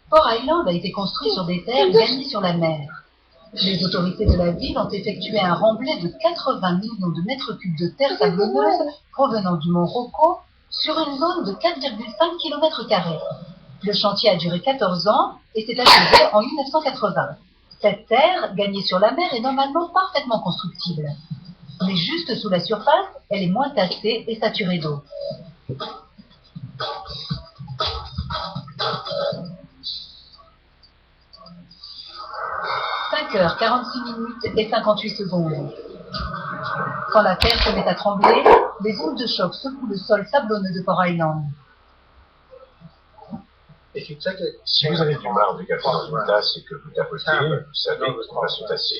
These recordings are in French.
Port Island a été construit sur des terres gagnées sur la mer. Les autorités de la ville ont effectué un remblai de 80 millions de mètres cubes de terre sablonneuse provenant du mont Rocco sur une zone de 4,5 km². Le chantier a duré 14 ans et s'est achevé en 1980. Cette terre, gagnée sur la mer, est normalement parfaitement constructible. Mais juste sous la surface, elle est moins tassée et saturée d'eau. 5h46 et 58 secondes. Quand la terre se met à trembler, les ondes de choc secouent le sol sablonneux de Port Island. Si vous avez du marc de café dans une tasse et que vous tapotez, vous savez qu'il va se tasser.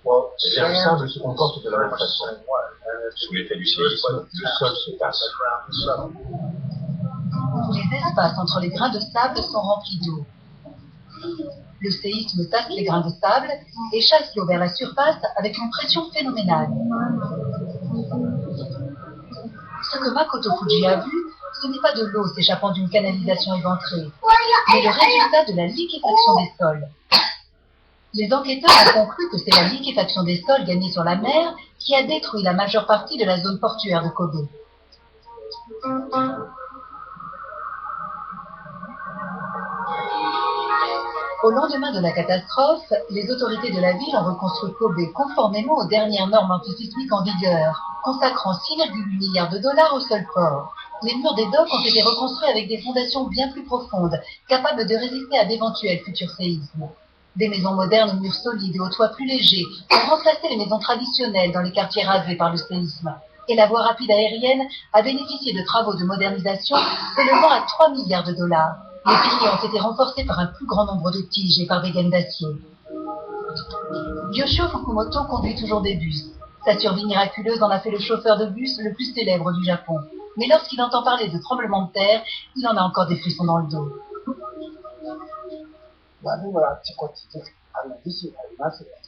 Eh bien, le sable se comporte de la même façon. Sous l'effet du séisme, le sol se tasse. Les espaces entre les grains de sable sont remplis d'eau. Le séisme tasse les grains de sable et chasse l'eau vers la surface avec une pression phénoménale. Ce que Makoto Fuji a vu, ce n'est pas de l'eau s'échappant d'une canalisation éventrée, mais le résultat de la liquéfaction des sols. Les enquêteurs ont conclu que c'est la liquéfaction des sols gagnée sur la mer qui a détruit la majeure partie de la zone portuaire de Kobe. Au lendemain de la catastrophe, les autorités de la ville ont reconstruit Kobe conformément aux dernières normes antisismiques en vigueur, consacrant 6,8 milliards de dollars au seul port. Les murs des docks ont été reconstruits avec des fondations bien plus profondes, capables de résister à d'éventuels futurs séismes. Des maisons modernes aux murs solides et aux toits plus légers ont remplacé les maisons traditionnelles dans les quartiers rasés par le séisme. Et la voie rapide aérienne a bénéficié de travaux de modernisation s'élevant à 3 milliards de dollars. Les piliers ont été renforcés par un plus grand nombre de tiges et par des gaines d'acier. Yoshio Fukumoto conduit toujours des bus. Sa survie miraculeuse en a fait le chauffeur de bus le plus célèbre du Japon. Mais lorsqu'il entend parler de tremblements de terre, il en a encore des frissons dans le dos.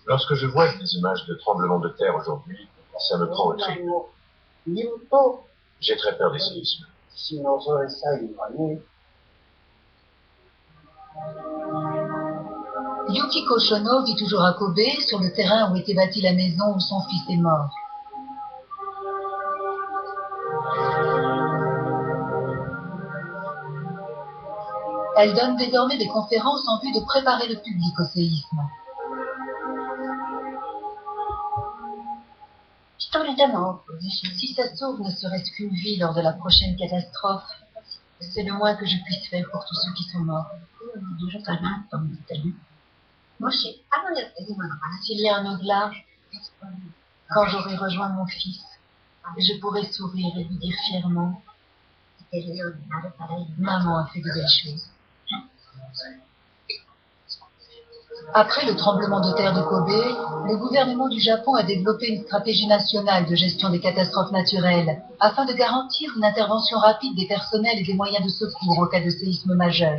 Lorsque je vois des images de tremblements de terre aujourd'hui, ça me prend au tripes. J'ai très peur des séismes. Yukiko Shono vit toujours à Kobe, sur le terrain où était bâtie la maison où son fils est mort. Elle donne désormais des conférences en vue de préparer le public au séisme. Si ça sauve ne serait-ce qu'une vie lors de la prochaine catastrophe, c'est le moins que je puisse faire pour tous ceux qui sont morts. S'il y a un au-delà, quand j'aurai rejoint mon fils, je pourrai sourire et lui dire fièrement « Maman a fait de belles choses ». Après le tremblement de terre de Kobe, le gouvernement du Japon a développé une stratégie nationale de gestion des catastrophes naturelles afin de garantir une intervention rapide des personnels et des moyens de secours au cas de séisme majeur.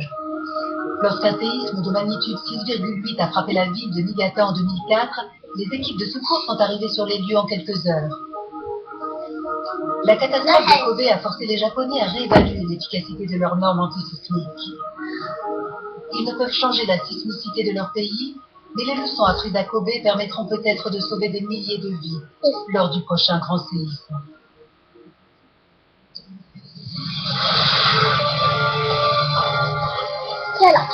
Lorsqu'un séisme de magnitude 6,8 a frappé la ville de Niigata en 2004, les équipes de secours sont arrivées sur les lieux en quelques heures. La catastrophe de Kobe a forcé les Japonais à réévaluer l'efficacité de leurs normes antisismiques. Ils ne peuvent changer la sismicité de leur pays, mais les leçons apprises à Kobe permettront peut-être de sauver des milliers de vies lors du prochain grand séisme. Voilà.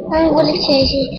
I'm going to change it.